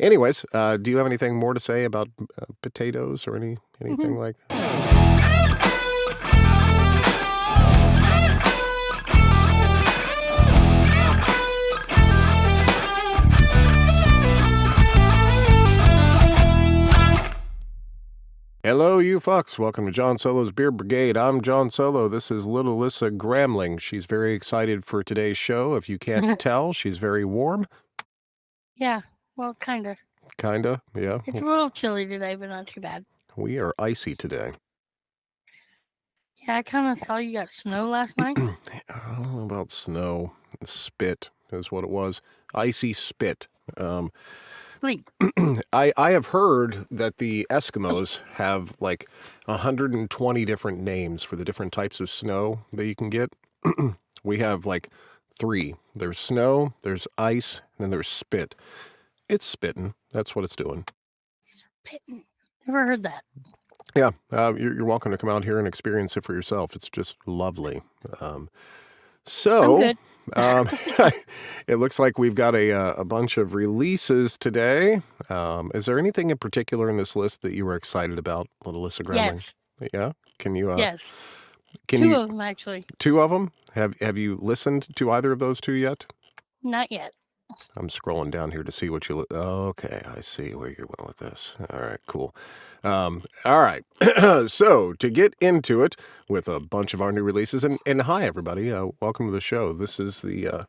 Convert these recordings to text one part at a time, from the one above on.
Anyways, do you have anything more to say about potatoes or anything like that? Hello, you fucks. Welcome to John Solo's Beer Brigade. I'm John Solo. This is little Alyssa Gramling. She's very excited for today's show. If you can't tell, she's very warm. Yeah, well, kinda. Kinda, yeah. It's a little chilly today, but not too bad. We are icy today. Yeah, I kind of saw you got snow last night. I don't know about snow. Spit is what it was. Icy spit. Sleep. I have heard that the Eskimos have like 120 different names for the different types of snow that you can get. We have like 3. There's snow, there's ice, and then there's spit. It's spitting. That's what it's doing. Spitting. Never heard that. Yeah, you're welcome to come out here and experience it for yourself. It's just lovely. I'm good. It looks like we've got a bunch of releases today. Is there anything in particular in this list that you were excited about, little Alyssa Gramling? Yes. Yeah? Can you? Yes. Can 2 you? of them, actually. 2 of them? Have you listened to either of those 2 yet? Not yet. I'm scrolling down here to see what you... Okay, I see where you're going with this. All right, cool. All right. So, to get into it with a bunch of our new releases, and hi, everybody. Welcome to the show. This is the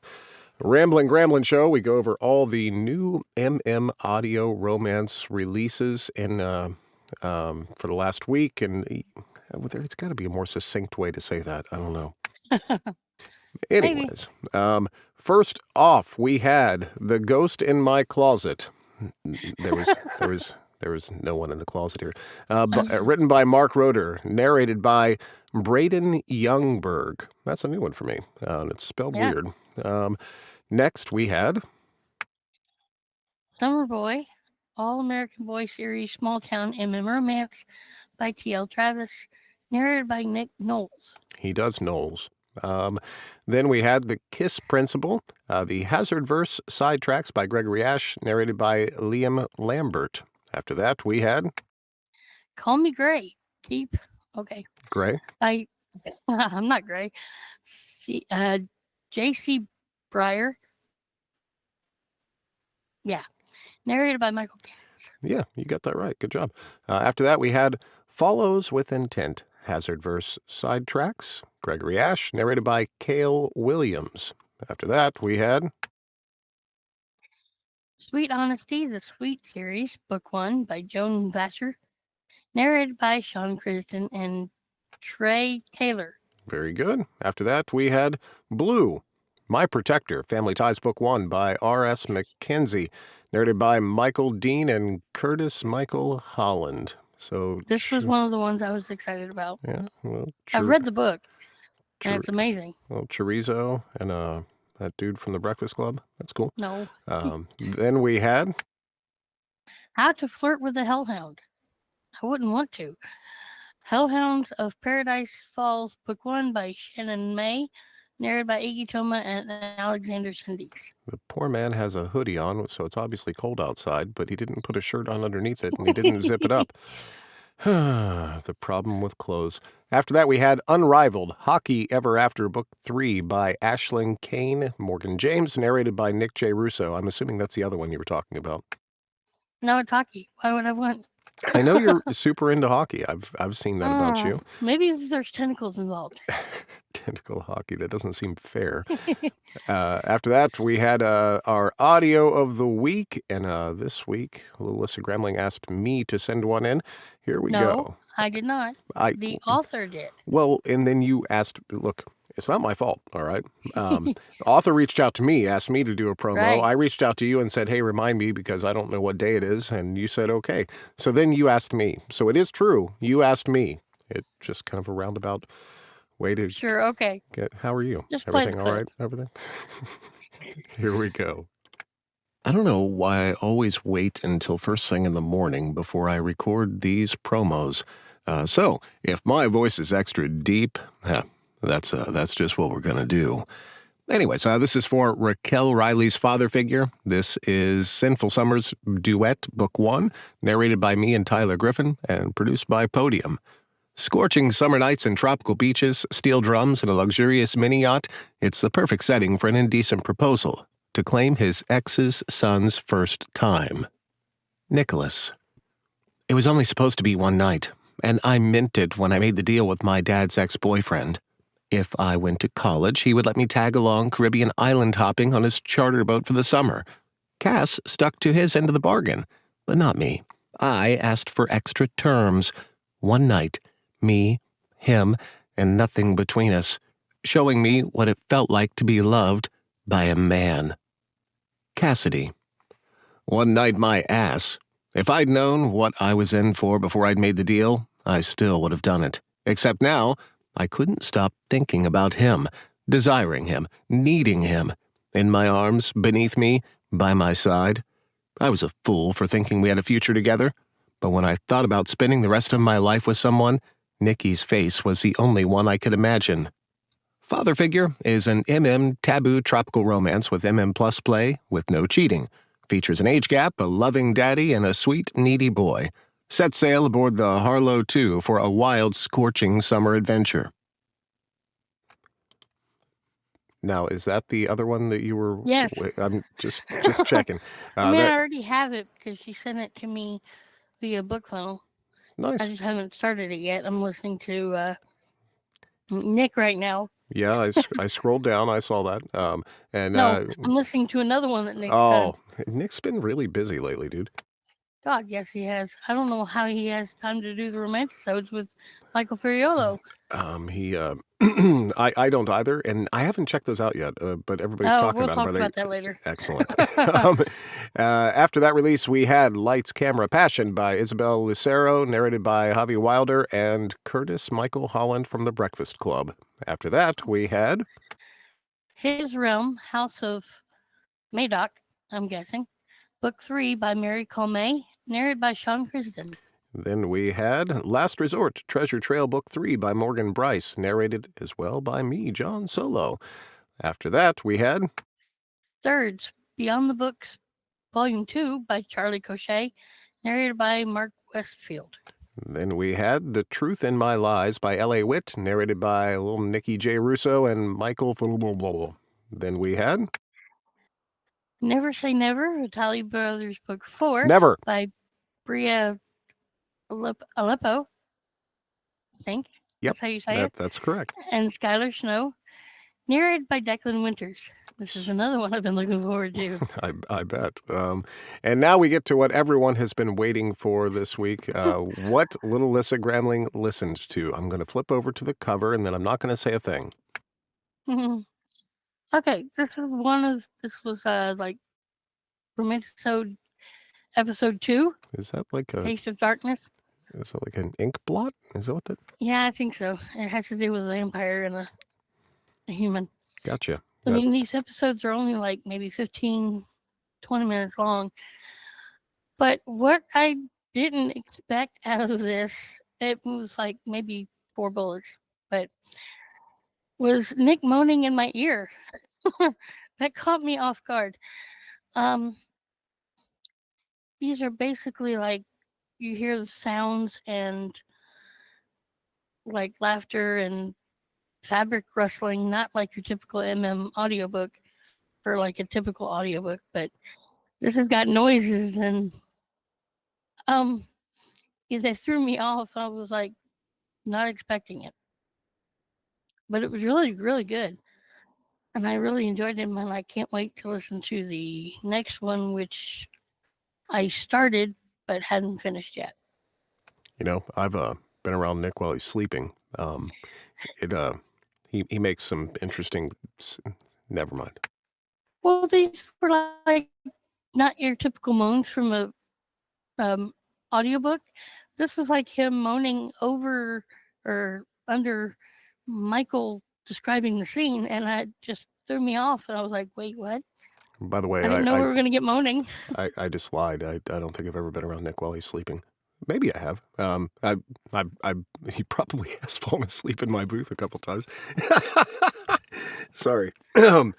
Ramblin Gramling show. We go over all the new audio romance releases for the last week, and it's got to be a more succinct way to say that. I don't know. Anyways, first off, we had The Ghost in My Closet. There was no one in the closet here. Written by Mark Roeder, narrated by Braden Youngberg. That's a new one for me. It's spelled weird. Next, we had Summer Boy, All-American Boy Series, Small Town MM Romance by T.L. Travis, narrated by Nick Knowles. He does Knowles. Then we had The Kiss Principle, the Hazardverse Sidetracks by Gregory Ash, narrated by Liam Lambert. After that, we had Call Me Gray. Gray. I'm not Gray. J.C. Breyer. Yeah. Narrated by Michael Gaines. Yeah, you got that right. Good job. After that, we had Follows with Intent, Hazardverse Sidetracks, Gregory Ash, narrated by Cale Williams. After that, we had Sweet Honesty, the Sweet Series, Book 1 by Joan Vassar, narrated by Sean Criston and Trey Taylor. Very good. After that, we had Blue, My Protector, Family Ties Book 1 by R.S. Mackenzie, narrated by Michael Dean and Curtis Michael Holland. So this was one of the ones I was excited about. Yeah, well, I read the book, and it's amazing. Well, chorizo and that dude from the Breakfast Club. That's cool. No. Then we had How to Flirt with a Hellhound. I wouldn't want to. Hellhounds of Paradise Falls, Book 1 by Shannon May, narrated by Iggy Toma and Alexander Sundis. The poor man has a hoodie on, so it's obviously cold outside, but he didn't put a shirt on underneath it, and he didn't zip it up. The problem with clothes. After that, we had Unrivaled, Hockey Ever After, Book 3 by Aisling Kane, Morgan James, narrated by Nick J. Russo. I'm assuming that's the other one you were talking about. No, it's hockey. Why would I want? I know you're super into hockey. I've seen that about you. Maybe there's tentacles involved. Tentacle hockey. That doesn't seem fair. After that, we had our audio of the week. And this week, Alyssa Gramling asked me to send one in. Here we go. No, I did not. The author did. Well, and then you asked, look, it's not my fault, all right? The author reached out to me, asked me to do a promo. Right. I reached out to you and said, hey, remind me because I don't know what day it is. And you said, okay. So then you asked me. So it is true. You asked me. It's just kind of a roundabout way to... Sure, okay. How are you? Just Everything all right over there? Here we go. I don't know why I always wait until first thing in the morning before I record these promos. So if my voice is extra deep, that's just what we're going to do. Anyways, this is for Raquel Riley's father figure. This is Sinful Summer's Duet, Book 1, narrated by me and Tyler Griffin, and produced by Podium. Scorching summer nights and tropical beaches, steel drums, and a luxurious mini yacht, it's the perfect setting for an indecent proposal to claim his ex's son's first time. Nicholas. It was only supposed to be one night, and I meant it when I made the deal with my dad's ex-boyfriend. If I went to college, he would let me tag along Caribbean island hopping on his charter boat for the summer. Cass stuck to his end of the bargain, but not me. I asked for extra terms. One night, me, him, and nothing between us, showing me what it felt like to be loved by a man. Cassidy. One night, my ass. If I'd known what I was in for before I'd made the deal, I still would have done it. Except now, I couldn't stop thinking about him, desiring him, needing him. In my arms, beneath me, by my side. I was a fool for thinking we had a future together, but when I thought about spending the rest of my life with someone, Nikki's face was the only one I could imagine. Father Figure is an taboo tropical romance with Plus play with no cheating. Features an age gap, a loving daddy, and a sweet, needy boy. Set sail aboard the Harlow 2 for a wild, scorching summer adventure. Now, is that the other one that you were... Yes. I'm just checking. I mean, I already have it because she sent it to me via book funnel. Nice. I just haven't started it yet. I'm listening to Nick right now. Yeah, I scrolled down. I saw that. I'm listening to another one that Nick's done. done. Nick's been really busy lately, dude. God, yes, he has. I don't know how he has time to do the romance episodes with Michael Furiolo. I don't either, and I haven't checked those out yet, but everybody's talking about them. We'll talk about that later. Excellent. After that release, we had Lights, Camera, Passion by Isabel Lucero, narrated by Javi Wilder and Curtis Michael Holland from The Breakfast Club. After that, we had... His Realm, House of Madoc, I'm guessing. Book 3 by Mary Colmay, narrated by Sean Kristen. Then we had Last Resort, Treasure Trail Book 3 by Morgan Bryce, narrated as well by me, John Solo. After that, we had... Thirds, Beyond the Books, Volume 2 by Charlie Cochet, narrated by Mark Westfield. Then we had The Truth in My Lies by L.A. Witt, narrated by little Nikki J. Russo and Michael... Then we had... Never Say Never, Italian Brothers Book 4 Never by Bria Aleppo, I think. Yep, That's how you say it. That's correct. And Skylar Snow, narrated by Declan Winters. This is another one I've been looking forward to. I bet. And now we get to what everyone has been waiting for this week. What little Lissa Gramling listened to. I'm going to flip over to the cover, and then I'm not going to say a thing. Okay, this was like episode 2. Is that like a Taste of Darkness? Is that like an ink blot? Is that what that? Yeah, I think so. It has to do with a vampire and a human. Gotcha. I mean, these episodes are only like maybe 15, 20 minutes long. But what I didn't expect out of this, it was like maybe 4 bullets, but was Nick moaning in my ear. That caught me off guard. These are basically like you hear the sounds and like laughter and fabric rustling, not like your typical audiobook or like a typical audiobook, but this has got noises and they threw me off. I was like not expecting it. But it was really, really good. And I really enjoyed it, and I can't wait to listen to the next one, which I started but hadn't finished yet. You know, I've been around Nick while he's sleeping. He makes some interesting... Never mind. Well, these were like not your typical moans from a audiobook. This was like him moaning over or under Michael describing the scene, and it just threw me off. And I was like, "Wait, what?" By the way, I didn't know we were going to get moaning. I just lied. I don't think I've ever been around Nick while he's sleeping. Maybe I have. He probably has fallen asleep in my booth a couple times. Sorry. I'm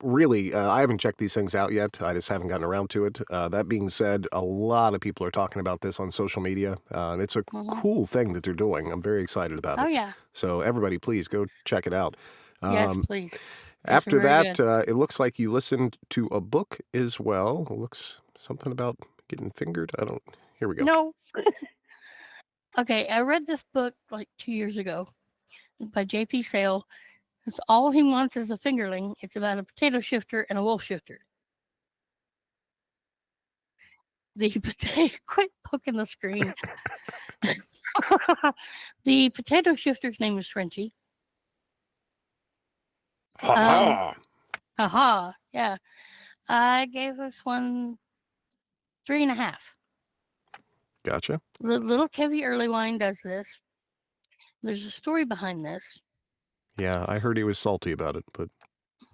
really, I haven't checked these things out yet. I just haven't gotten around to it. That being said, a lot of people are talking about this on social media. And it's a Mhm. cool thing that they're doing. I'm very excited about Oh it. yeah. So everybody, please go check it out. Yes, Um, please. Those are After very that, good. it looks like you listened to a book as well. It looks something about getting fingered. I don't. Here we go. No. Okay, I read this book like 2 years ago. It's by J.P. Sale. It's All He Wants Is a Fingerling. It's about a potato shifter and a wolf shifter. The potato, quit poking the screen. The potato shifter's name is Frenchie. Ha Um, ha. haha, yeah. I gave this one 3.5. Gotcha. Little Kevy Earlywine does this. There's a story behind this. Yeah, I heard he was salty about it, but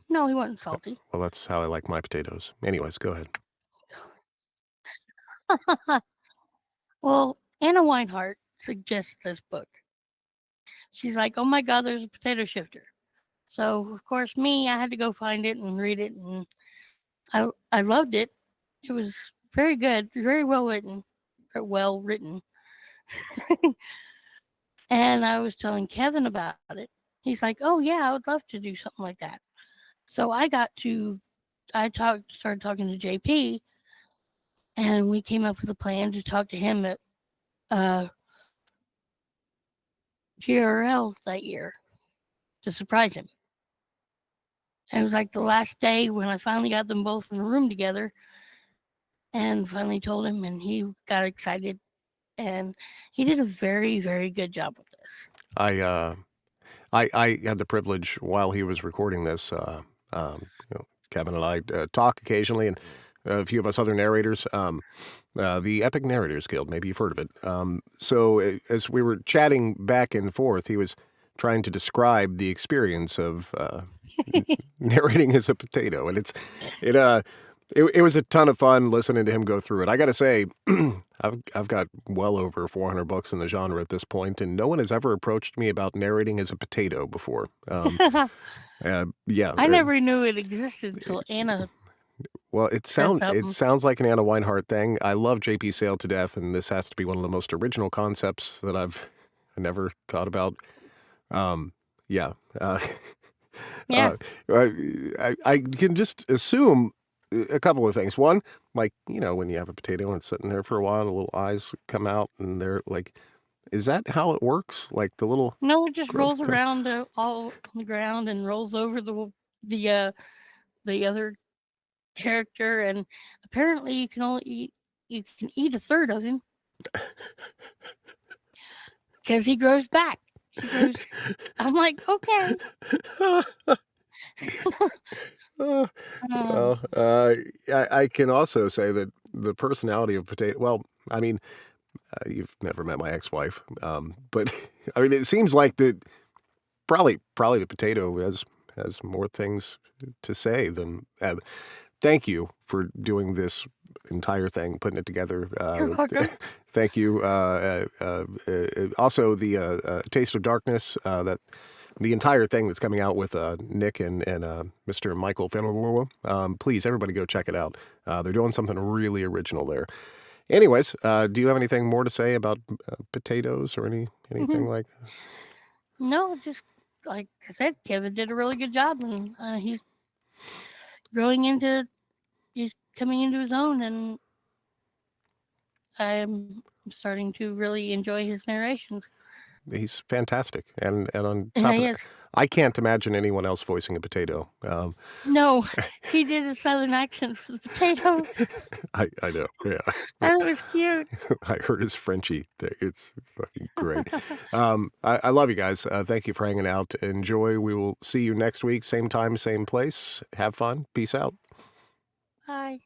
No, he wasn't salty. well, that's how I like my potatoes. Anyways, go ahead. Well, Anna Weinhardt suggests this book. She's like, "Oh my God, there's a potato shifter." So of course, I had to go find it and read it, and I loved it. It was very good, very well written, well written. And I was telling Kevin about it. He's like, "Oh yeah, I would love to do something like that." So started talking to JP, and we came up with a plan to talk to him at uh, GRL that year to surprise him. And it was like the last day when I finally got them both in the room together and finally told him, and he got excited. And he did a very, very good job with this. I had the privilege while he was recording this. Kevin and I talk occasionally, and a few of us other narrators. The Epic Narrators Guild. Maybe you've heard of it. So as we were chatting back and forth, he was trying to describe the experience of narrating as a potato, and it was a ton of fun listening to him go through it. I got to say, I've got well over 400 books in the genre at this point, and no one has ever approached me about narrating as a potato before. Yeah. I never knew it existed until Anna Well, said it something. sounds like an Anna Weinhardt thing. I love J.P. Sale to death, and this has to be one of the most original concepts that I've never thought about. Yeah. Yeah. Uh, I can just assume a couple of things. One, like, when you have a potato and it's sitting there for a while, the little eyes come out and they're like, is that how it works? Like the little No, it just growth rolls around all on the ground and rolls over the uh, the other character, and apparently you can eat a third of him because he grows back. He grows. I'm like, okay. Uh, Um, well, I can also say that the personality of potato. Well, I mean, you've never met my ex-wife, but I mean, it seems like that probably the potato has more things to say than. Thank you for doing this entire thing, putting it together. you're welcome. Thank you. Also, the Taste of Darkness. That the entire thing that's coming out with Nick and Mr. Michael Fenelon. Please, everybody, go check it out. They're doing something really original there. Anyways, do you have anything more to say about potatoes or anything like? No, just like I said, Kevin did a really good job, and growing into he's coming into his own, and I'm starting to really enjoy his narrations. He's fantastic, and on Yeah, top of he that, is. I can't imagine anyone else voicing a potato. No, he did a southern accent for the potato, I know, yeah. and it was cute. I heard his Frenchie. It's fucking great. I love you guys. Thank you for hanging out. Enjoy. We will see you next week, same time, same place. Have fun. Peace out. Bye.